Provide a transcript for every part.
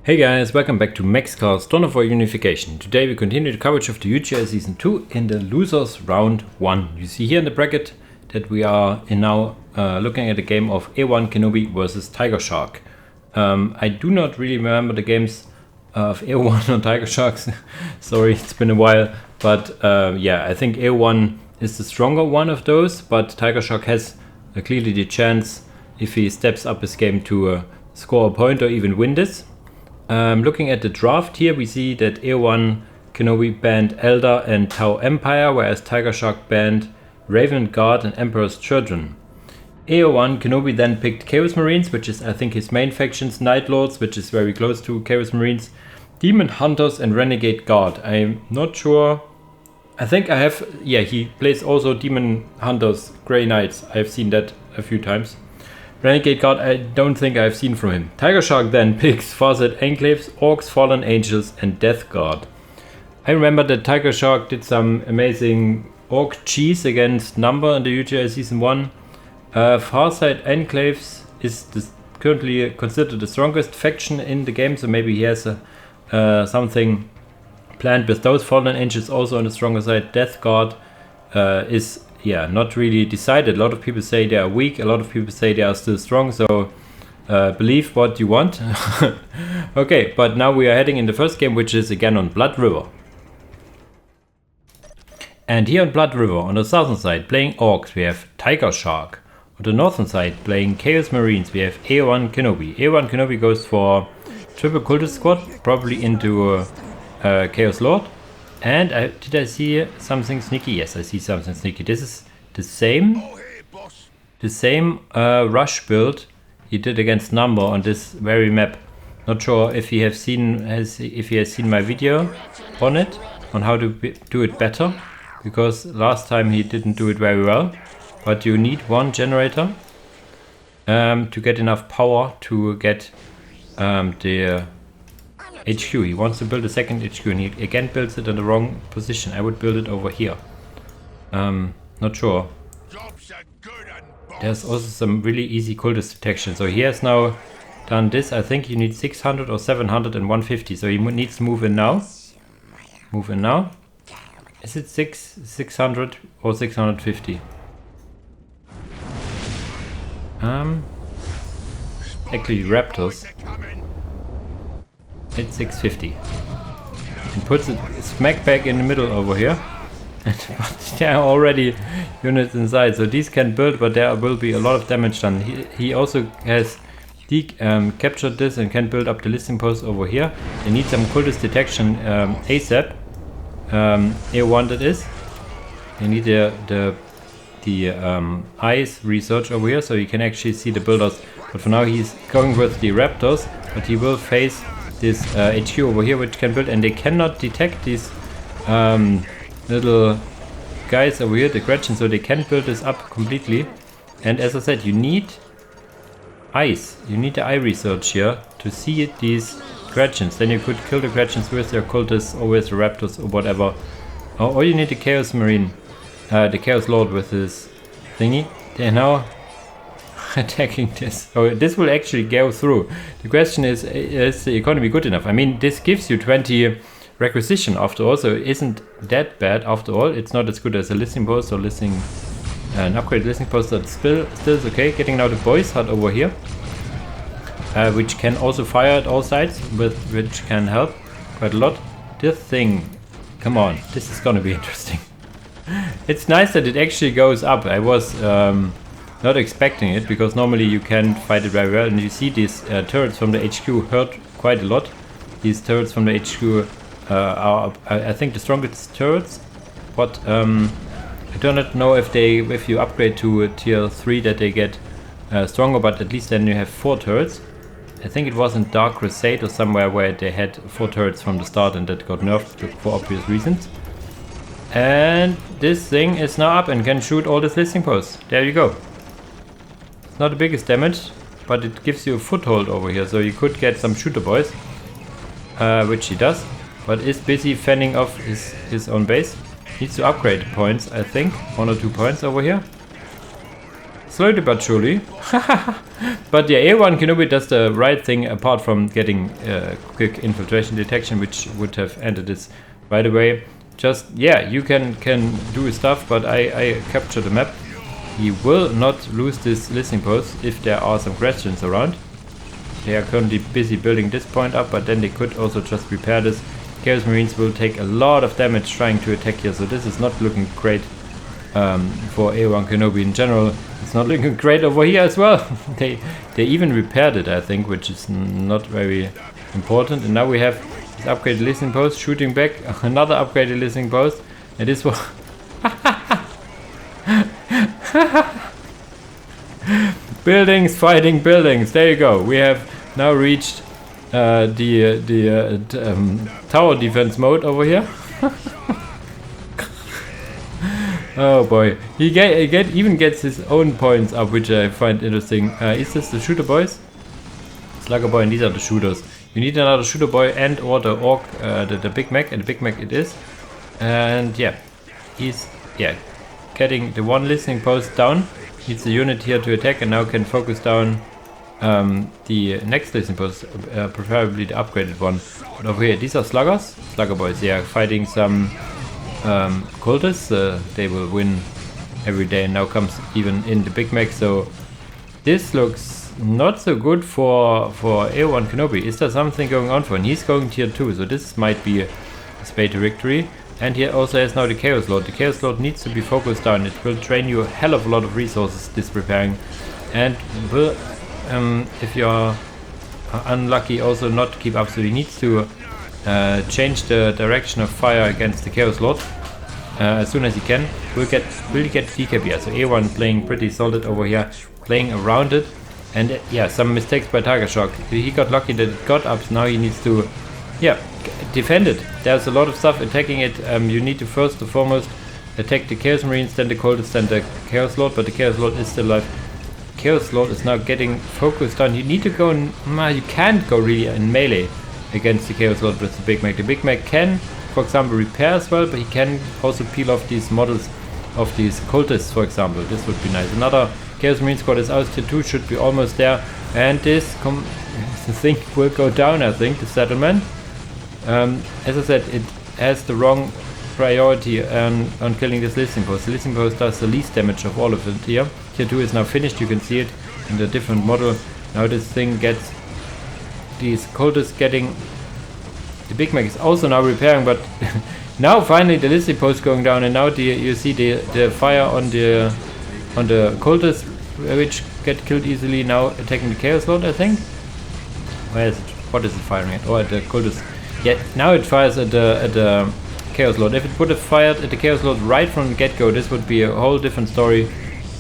Hey guys, welcome back to Maxcar's Tournament for Unification. Today we continue the coverage of the UGI Season 2 in the Losers Round 1. You see here in the bracket that we are now looking at a game of A1 Kenobi versus Tigershark. I do not really remember the games of A1 or Tigersharks. Sorry, it's been a while. But yeah, I think A1 is the stronger one of those, but Tigershark has clearly the chance, if he steps up his game, to score a point or even win this. Looking at the draft here, we see that A1 Kenobi banned Elder and Tau Empire, whereas Tigershark banned Raven Guard and Emperor's Children. A1 Kenobi then picked Chaos Marines, which is I think his main factions, Night Lords, which is very close to Chaos Marines, Demon Hunters and Renegade Guard. I'm not sure. I think I have, yeah, he plays also Demon Hunters, Grey Knights. I've seen that a few times. Renegade Guard, I don't think I've seen from him. Tigershark then picks Farsight Enclaves, Orcs, Fallen Angels and Death Guard. I remember that Tigershark did some amazing Orc cheese against Number in the UGI Season 1. Farsight Enclaves is currently considered the strongest faction in the game, so maybe he has something planned with those. Fallen Angels also on the stronger side. Death Guard is not really decided. A lot of people say they are weak, a lot of people say they are still strong, so believe what you want. Okay, but now we are heading in the first game, which is again on Blood River. And here on Blood River, on the southern side, playing Orcs, we have Tigershark. On the northern side, playing Chaos Marines, we have A1 Kenobi. A1 Kenobi goes for triple cultist squad, probably into Chaos Lord. And did I see something sneaky? Yes, I see something sneaky. This is the same rush build he did against Number on this very map. Not sure if he has seen my video on it, on how to do it better, because last time he didn't do it very well. But you need one generator to get enough power to get the HQ. He wants to build a second HQ and he again builds it in the wrong position. I would build it over here. Not sure. There's also some really easy cultist detection. So he has now done this. I think you need 600 or 700 and 150. So he needs to move in now. Move in now. Is it 600 or 650? Actually Raptors. It's 650. And puts it smack back in the middle over here. But there are already units inside, so these can build, but there will be a lot of damage done. He also has captured this and can build up the listing post over here. They need some cultist detection ASAP. A1 that is. They need the eyes research over here, so you can actually see the builders. But for now he's going with the Raptors, but he will face this HQ over here, which can build, and they cannot detect these little guys over here, the Gretchen, so they can build this up completely. And as I said, you need eyes. You need the eye research here to see these Gretchens. Then you could kill the Gretchens with their cultists or with the Raptors or whatever. Or you need the Chaos Marine, the Chaos Lord with his thingy. They're now attacking this. So this will actually go through. The question is the economy good enough? I mean, this gives you 20 requisition after all, so it isn't that bad after all. It's not as good as a listing post or an upgraded listing post, but still is okay. Getting now the Boys Hut over here, which can also fire at all sides, which can help quite a lot. This thing, come on, this is gonna be interesting. It's nice that it actually goes up. I was not expecting it, because normally you can fight it very well, and you see these turrets from the HQ hurt quite a lot. These turrets from the HQ are, I think, the strongest turrets, but I do not know if you upgrade to tier 3 that they get stronger, but at least then you have 4 turrets. I think it was in Dark Crusade or somewhere where they had 4 turrets from the start and that got nerfed for obvious reasons. And this thing is now up and can shoot all these listing posts. There you go. Not the biggest damage, but it gives you a foothold over here, so you could get some shooter boys, which he does, but is busy fending off his own base. Needs to upgrade points, I think, 1 or 2 points over here. slowly but surely. But yeah, A1 Kenobi does the right thing apart from getting quick infiltration detection, which would have ended this right away. Just, yeah, you can do stuff, but I capture the map. He will not lose this listening post if there are some questions around. They are currently busy building this point up, but then they could also just repair this. Chaos Marines will take a lot of damage trying to attack here, so this is not looking great for A1 Kenobi in general. It's not looking great over here as well. They even repaired it, I think, which is not very important. And now we have this upgraded listening post shooting back, another upgraded listening post, and this was buildings fighting buildings. There you go. We have now reached the tower defense mode over here. Oh boy, he even gets his own points up, which I find interesting. Is this the shooter boys? Slugger boy, and these are the shooters. You need another shooter boy and or the orc, the Big Mac, and the Big Mac it is. And yeah, he's getting the one listening post down. Needs a unit here to attack, and now can focus down the next listening post, preferably the upgraded one. But over here, these are sluggers, slugger boys. Yeah, fighting some cultists. They will win every day, and now comes even in the Big Mac. So this looks not so good for A1 Kenobi. Is there something going on for him? He's going tier 2, so this might be a spade to victory. And he also has now the Chaos Lord. The Chaos Lord needs to be focused down. It will drain you a hell of a lot of resources, this repairing. And will, if you are unlucky, also not keep up. So he needs to change the direction of fire against the Chaos Lord as soon as he can. Will get DKB here. So A1 playing pretty solid over here, playing around it. And yeah, some mistakes by Tigershark. He got lucky that it got up. So now he needs to, defend it. There's a lot of stuff attacking it. You need to first and foremost attack the Chaos Marines, then the Cultists, then the Chaos Lord. But the Chaos Lord is still alive. Chaos Lord is now getting focused on. You need to go in, you can't go really in melee against the Chaos Lord with the Big Mac. The Big Mac can, for example, repair as well, but he can also peel off these models of these Cultists, for example. This would be nice. Another Chaos Marine squad is out. Tier 2 should be almost there. And this thing will go down, I think, the settlement. As I said, it has the wrong priority on killing this listening post. The listening post does the least damage of all of it here. Tier 2 is now finished. You can see it in the different model. Now this thing gets these cultists getting. The Big Mac is also now repairing, but now finally the listening post going down, and now you see the fire on the cultists, which get killed easily. Now attacking the Chaos Lord, I think. Where is it? What is it firing at? Oh, at the cultists. Yeah, now it fires at the Chaos Lord. If it would have fired at the Chaos Lord right from the get-go, this would be a whole different story.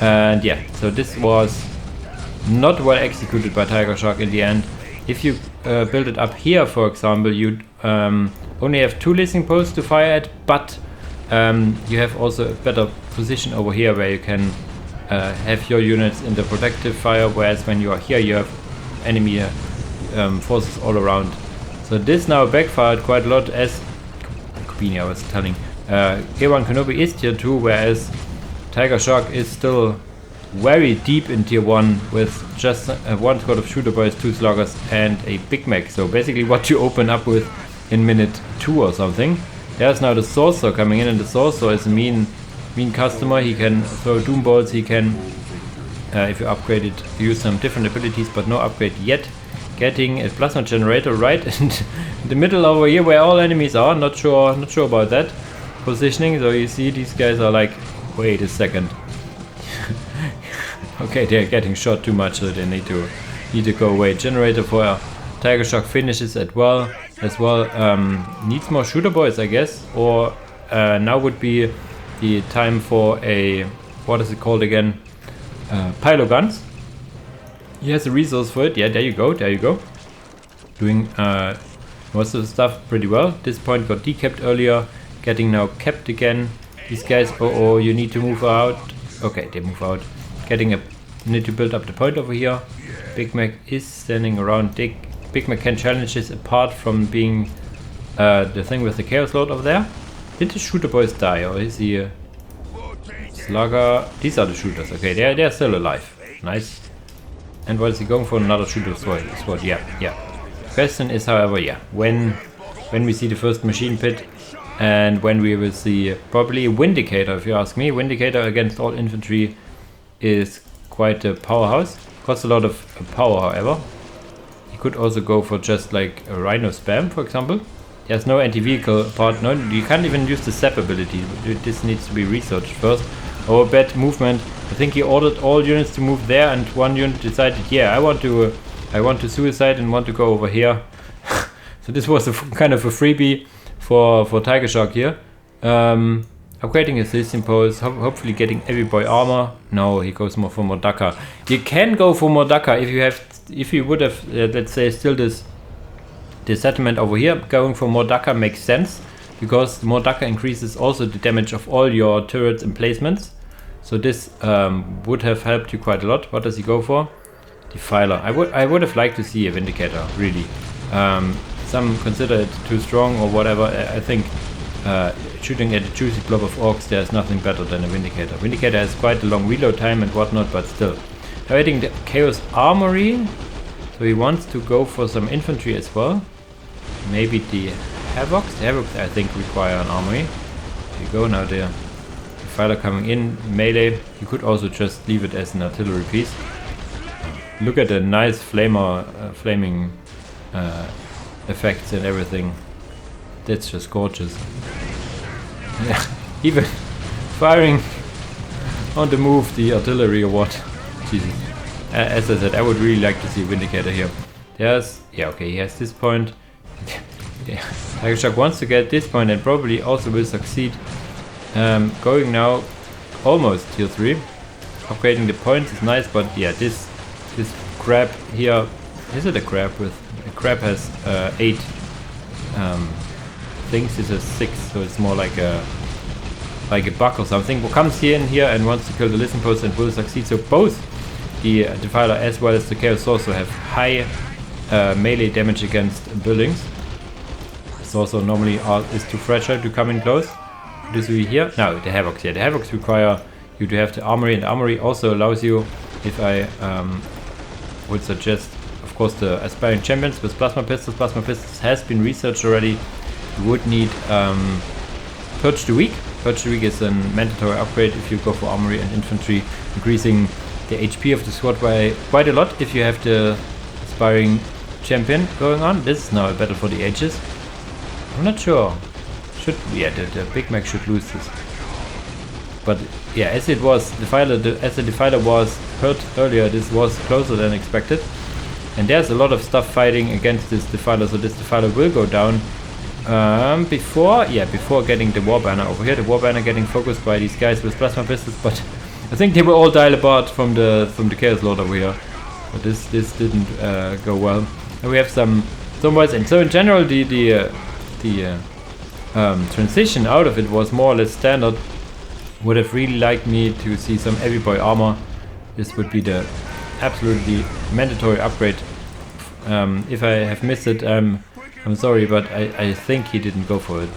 And yeah, so this was not well executed by Tigershark in the end. If you build it up here, for example, you only have 2 listening posts to fire at, but you have also a better position over here where you can have your units in the protective fire, whereas when you are here you have enemy forces all around. So this now backfired quite a lot, as Kubini, I was telling. A1 Kenobi is tier 2, whereas Tigershark is still very deep in tier 1 with just one squad of shooter boys, 2 sluggers, and a Big Mac. So basically what you open up with in minute 2 or something. There's now the Soulstorm coming in, and the Soulstorm is a mean customer. He can throw doom bolts, he can, if you upgrade it, use some different abilities, but no upgrade yet. Getting a plasma generator right in the middle over here where all enemies are. Not sure about that positioning. So you see these guys are like, wait a second. Okay, they're getting shot too much, so they need to go away. Generator for Tigershark finishes as well. Needs more shooter boys, I guess. Or now would be the time for a, what is it called again? Pylo guns. He has a resource for it. Yeah, there you go. Doing most of the stuff pretty well. This point got decapped earlier, getting now capped again. These guys, you need to move out. Okay, they move out. Need to build up the point over here. Big Mac is standing around. Big Mac can challenge this apart from being the thing with the Chaos Lord over there. Did the shooter boys die, or is he Slugger. These are the shooters. Okay, they're still alive. Nice. And what is he going for? Another shooter sword. Yeah. Question is, however, when we see the first machine pit and when we will see probably Vindicator, if you ask me. Vindicator against all infantry is quite a powerhouse. Costs a lot of power, however. You could also go for just like a Rhino spam, for example. There's no anti-vehicle part. No, you can't even use the SAP ability. This needs to be researched first. Oh, bad movement. I think he ordered all units to move there, and one unit decided, yeah, I want to suicide and want to go over here. So this was a kind of a freebie for Tigershark here. Upgrading his system pose, hopefully getting every boy armor. No, he goes more for Mordaka. You can go for Mordaka if you would have, let's say, still this settlement over here. Going for Mordaka makes sense because Mordaka increases also the damage of all your turrets and placements. So this would have helped you quite a lot. What does he go for? Defiler. I would have liked to see a Vindicator, really. Some consider it too strong or whatever. I think shooting at a juicy blob of orcs, there's nothing better than a Vindicator. Vindicator has quite a long reload time and whatnot, but still. Now adding the Chaos Armory. So he wants to go for some infantry as well. Maybe the Havocs. The Havocs, I think, require an armory. There you go, now the Defiler coming in, melee. You could also just leave it as an artillery piece. Look at the nice flaming effects and everything. That's just gorgeous. Yeah, even firing on the move the artillery or what. Jesus. As I said, I would really like to see Vindicator here. Okay, he has this point. Tigershark wants to get this point and probably also will succeed. Going now almost tier 3. Upgrading the points is nice, but yeah, this crab here, is it a crab? A crab has 8 things. This has 6, so it's more like a bug or something. Who comes here in here and wants to kill the listen post and will succeed. So both the Defiler as well as the Chaos Sorcerer have high melee damage against buildings. Sorcerer normally is too fragile to come in close. What do we here? No, the Havocs. Yeah, the Havocs require you to have the armory, and the armory also allows you, if I would suggest, of course, the aspiring champions with plasma pistols. Plasma pistols has been researched already. You would need Purge the Weak. Purge the Weak is a mandatory upgrade if you go for armory and infantry, increasing the HP of the squad by quite a lot if you have the aspiring champion going on. This is now a battle for the ages. I'm not sure. The Big Mac should lose this. But yeah, as it was, as the Defiler was hurt earlier, this was closer than expected. And there's a lot of stuff fighting against this Defiler, so this Defiler will go down before getting the War Banner over here. The War Banner getting focused by these guys with plasma pistols, but I think they were all dial apart from the Chaos Lord over here. But this didn't go well. And we have some boys, and so in general the transition out of it was more or less standard. Would have really liked me to see some heavy boy armor. This would be the absolutely mandatory upgrade. If I have missed it, I'm sorry, but I think he didn't go for it.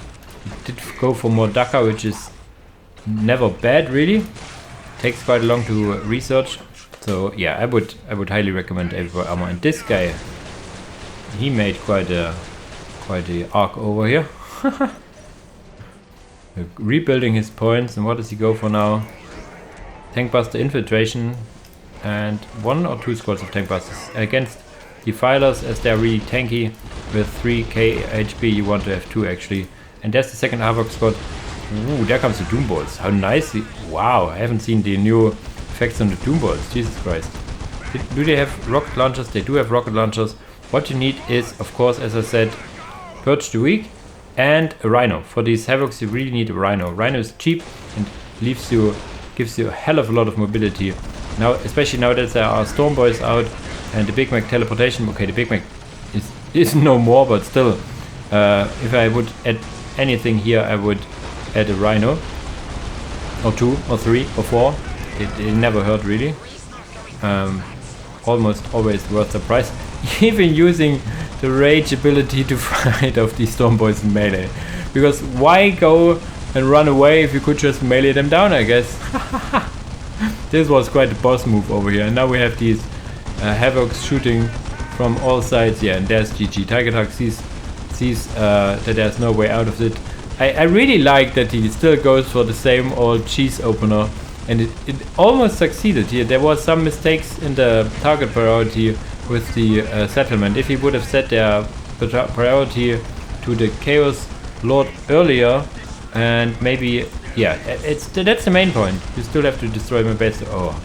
He did go for Mordaka, which is never bad, really. Takes quite long to research. So yeah, I would highly recommend heavy boy armor. And this guy, he made quite a arc over here. Rebuilding his points, and what does he go for now? Tankbuster infiltration and 1 or 2 squads of tankbusters against Defilers, as they're really tanky. With 3k HP you want to have 2 actually. And there's the second Havoc squad. Ooh, there comes the Doom Bolts. How nice. Wow, I haven't seen the new effects on the Doom Bolts. Jesus Christ. Do they have rocket launchers? They do have rocket launchers. What you need is, of course, as I said, Purge the Weak and a Rhino. For these Havocs you really need a Rhino. Rhino is cheap and gives you a hell of a lot of mobility. Now, especially now that there are Storm Boys out and the Big Mac teleportation. Okay, the Big Mac is no more, but still, if I would add anything here, I would add a Rhino. Or 2, or 3, or 4. It never hurt really. Almost always worth the price. Even using the rage ability to fight off these Storm Boys in melee. Because why go and run away if you could just melee them down, I guess. This was quite a boss move over here. And now we have these Havocs shooting from all sides. Yeah, and there's GG. Tigershark sees that there's no way out of it. I really like that he still goes for the same old cheese opener. And it almost succeeded here. There was some mistakes in the target priority with the settlement. If he would have set their priority to the Chaos Lord earlier, and maybe, yeah, that's the main point. You still have to destroy my base. Oh,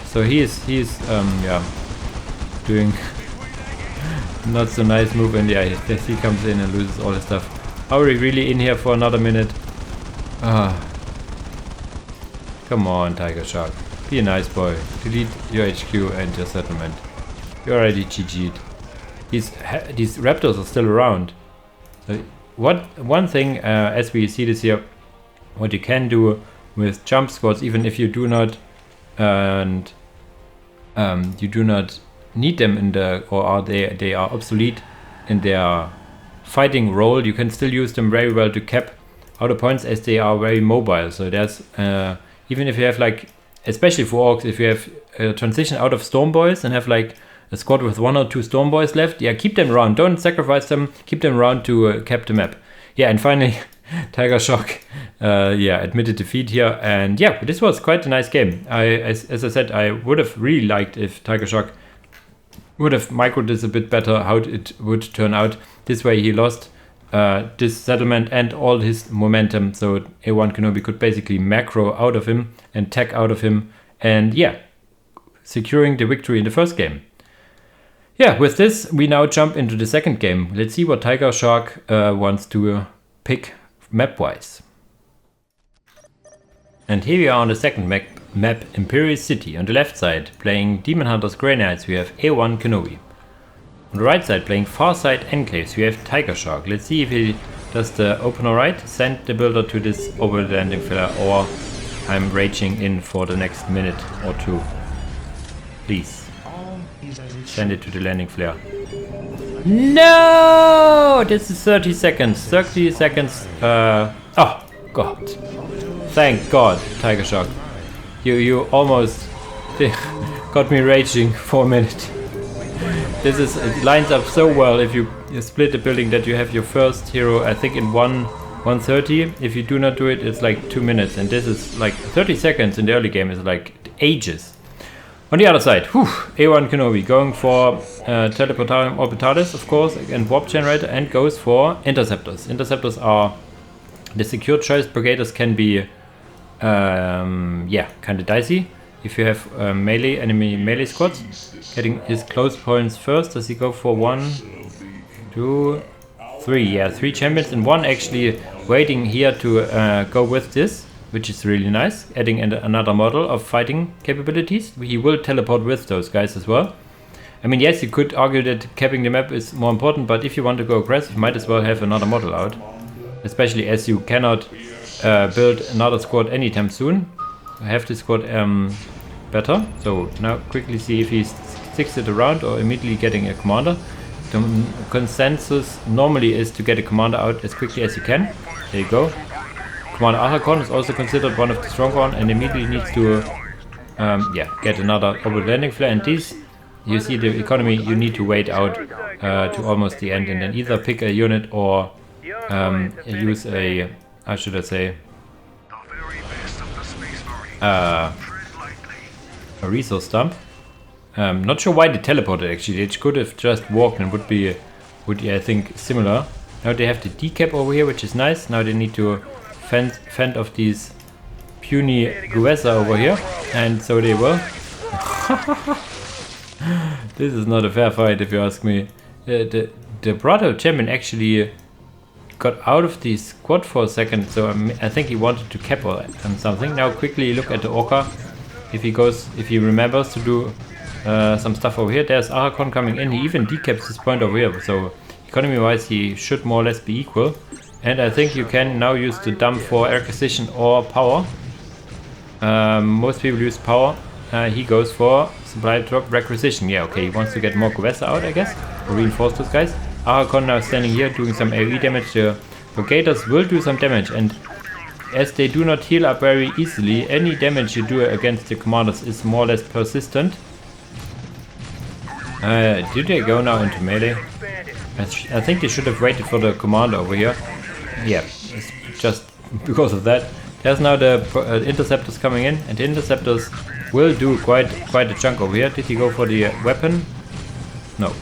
so he's yeah, doing not so nice move, and yeah, he comes in and loses all his stuff. Are we really in here for another minute? Come on, Tigershark. Be a nice boy. Delete your HQ and your settlement. You're already GG'd. These raptors are still around. So one thing, as we see this here, what you can do with jump squads, even if you do not, and you do not need them in the, or are they are obsolete in their fighting role, you can still use them very well to cap outer points, as they are very mobile. So there's even if you have, like, especially for orcs, if you have a transition out of storm boys and have like a squad with 1 or 2 storm boys left, yeah, keep them around, don't sacrifice them, keep them around to cap the map. Yeah, and finally Tigershark yeah, admitted defeat here, and yeah, this was quite a nice game. As I said, I would have really liked if Tigershark would have microed this a bit better, how it would turn out. This way he lost this settlement and all his momentum, so A1 Kenobi could basically macro out of him and tech out of him, and yeah, securing the victory in the first game. Yeah, with this we now jump into the second game. Let's see what Tigershark wants to pick map-wise. And here we are on the second map, Imperial City. On the left side, playing Demon Hunters Grey Knights, we have A1 Kenobi. On the right side, playing Farside Enclaves, we have Tigershark. Let's see if he does the opener right, send the builder to this over the landing filler, or I'm raging in for the next minute or two. Please, send it to the landing flare. No! This is 30 seconds. 30 seconds. Oh, God. Thank God, Tigershark. You almost got me raging for a minute. It lines up so well if you split the building that you have your first hero, I think, in 1:30. If you do not do it, it's like 2 minutes, and this is like 30 seconds in the early game is like ages. On the other side, A1 Kenobi going for Teleportarium Orbitalis, of course, and Warp Generator, and goes for Interceptors. Interceptors are the secure choice. Brigaders can be, yeah, kind of dicey if you have enemy melee squads. Getting his close points first. Does he go for 1, 2, 3? Yeah, 3 champions, and 1 actually waiting here to go with this, which is really nice. Adding another model of fighting capabilities. He will teleport with those guys as well. I mean, yes, you could argue that capping the map is more important, but if you want to go aggressive, might as well have another model out. Especially as you cannot build another squad anytime soon. Have this squad better. So now quickly see if he sticks it around or immediately getting a commander. The consensus normally is to get a commander out as quickly as you can. There you go. Commander Archon is also considered one of the stronger ones, and immediately needs to yeah, get another orbital landing flare. And these, you see the economy, you need to wait out to almost the end, and then either pick a unit or use a, how should I say, a resource dump. Not sure why they teleported actually. They could have just walked and would be I think similar. Now they have the decap over here, which is nice. Now they need to fend off these puny Guessa over here, and so they will. This is not a fair fight if you ask me. The brother champion actually got out of the squad for a second, so I think he wanted to cap or something. Now quickly look at the Orca. If he remembers to do some stuff over here. There's Archon coming in. He even decaps his point over here, so economy wise he should more or less be equal. And I think you can now use the dump for acquisition or power. Most people use power. He goes for supply drop requisition. Yeah, okay, he wants to get more Guessa out, I guess, or reinforce those guys. Archon now standing here doing some AoE damage. The Brigaders will do some damage, and as they do not heal up very easily, any damage you do against the commanders is more or less persistent. Did they go now into melee? I think they should have waited for the commander over here. Yeah, it's just because of that. There's now the interceptors coming in, and the interceptors will do quite a chunk over here. Did he go for the weapon? No.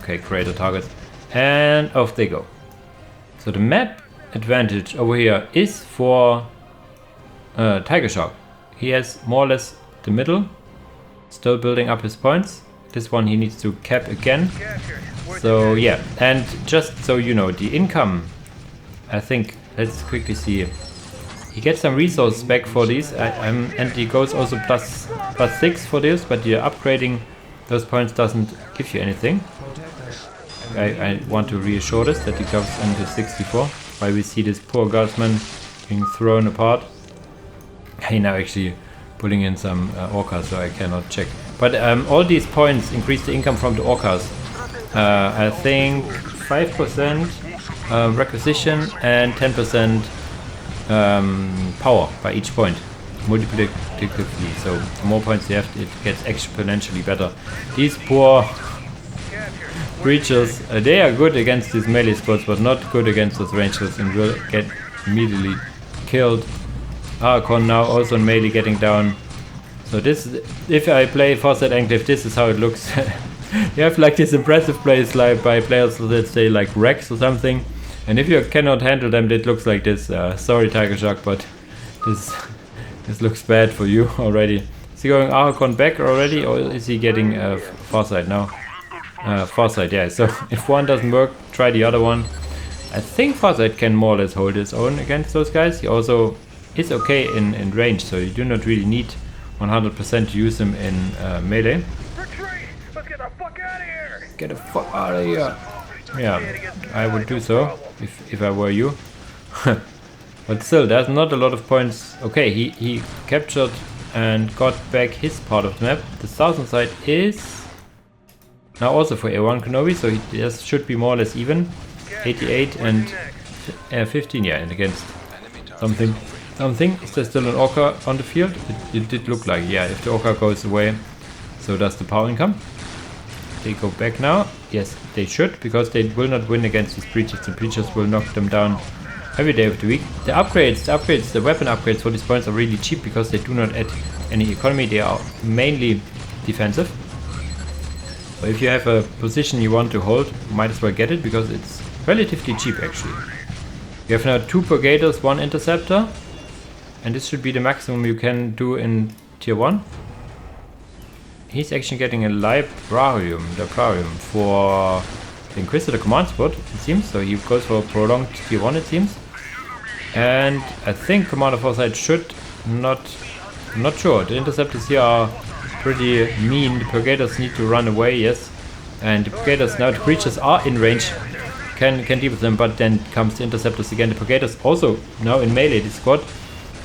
Okay, create a target. And off they go. So the map advantage over here is for Tigershark. He has more or less the middle, still building up his points. This one he needs to cap again. So yeah, and just so you know, the income, I think, let's quickly see. He gets some resources back for these, and he goes also plus 6 for this, but the upgrading those points doesn't give you anything. I want to reassure this, that he goes into 64, while we see this poor guardsman being thrown apart. He now actually pulling in some orcas, so I cannot check. But all these points increase the income from the orcas. I think 5% requisition and 10% power by each point, multiplicatively. So the more points you have, it gets exponentially better. These poor breachers, they are good against these melee squads, but not good against those rangers, and will get immediately killed. Archon now also in melee getting down. So this, if I play Foresight Enclave, this is how it looks. You have like this impressive plays like by players, let's say like Rex or something, and if you cannot handle them, it looks like this. Sorry Tigershark, but this looks bad for you already. Is he going Archon back already, or is he getting Foresight now? Foresight, yeah. So if one doesn't work, try the other one. I think Foresight can more or less hold his own against those guys. He also is okay in range, so you do not really need 100% to use him in melee. Let's get the fuck out of here! Get the fuck out of here! Yeah, I would do so if I were you. But still, there's not a lot of points. Okay, he captured and got back his part of the map. The southern side is now also for A1 Kenobi, so he should be more or less even. 88 and 15, yeah, and against something. Is there still an Orca on the field? It did look like, yeah, if the Orca goes away, so does the power income. They go back now. Yes, they should, because they will not win against these breaches. The breaches will knock them down every day of the week. The weapon upgrades for these points are really cheap because they do not add any economy. They are mainly defensive. So if you have a position you want to hold, might as well get it, because it's relatively cheap actually. You have now 2 Brigaders, 1 Interceptor, and this should be the maximum you can do in tier 1. He's actually getting a librarium for the Inquisitor command spot, it seems, so he goes for a prolonged tier 1, it seems. And I think Commander Foresight should not, I'm not sure, the Interceptors here are pretty mean. The Brigaders need to run away, yes, and the Brigaders, now the creatures are in range, can deal with them, but then comes the Interceptors again. The Brigaders also now in melee, this squad,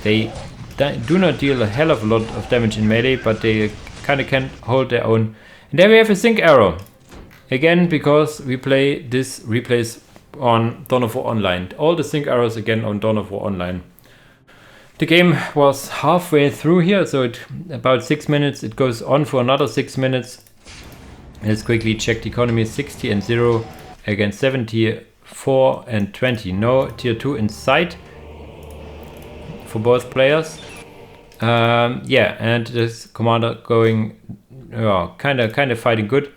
they do not deal a hell of a lot of damage in melee, but they kind of can hold their own. And there we have a sync error again, because we play this replays on Dawn of War Online. All the sync errors again on Dawn of War Online. The game was halfway through here, so about 6 minutes. It goes on for another 6 minutes. Let's quickly check the economy. 60 and 0 against 74 and 20. No tier 2 in sight for both players. Yeah, and this commander going kind of fighting good.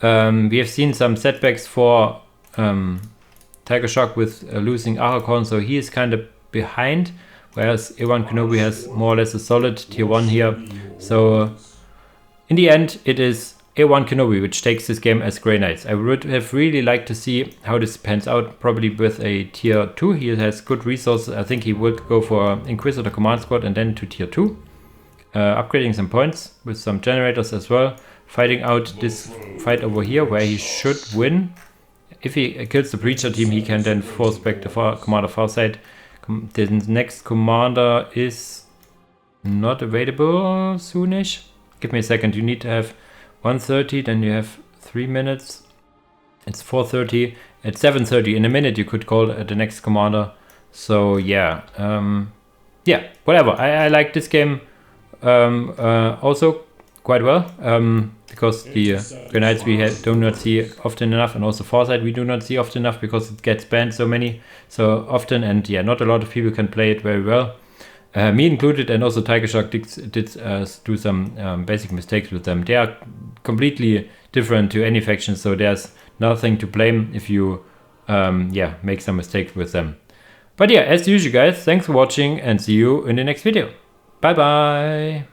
We have seen some setbacks for Tigershark with losing Archon, so he is kind of behind, whereas A1 Kenobi has more or less a solid tier 1 here. So in the end, it is A1 Kenobi which takes this game as Grey Knights. I would have really liked to see how this pans out, probably with a tier 2. He has good resources. I think he would go for Inquisitor command squad and then to tier 2. Upgrading some points with some generators as well. Fighting out this fight over here where he should win. If he kills the Breacher team, he can then force back the Commander Farsight. The next commander is not available soonish. Give me a second. You need to have 1:30, then you have 3 minutes. It's 4:30, at 7:30 in a minute you could call the next commander. So yeah, yeah, whatever. I like this game also quite well, because the Granites we do not see often enough, and also Foresight we do not see often enough because it gets banned so often, and yeah, not a lot of people can play it very well. Me included, and also Tigershark did do some basic mistakes with them. They are completely different to any faction, so there's nothing to blame if you yeah, make some mistakes with them. But yeah, as usual guys, thanks for watching and see you in the next video. Bye bye!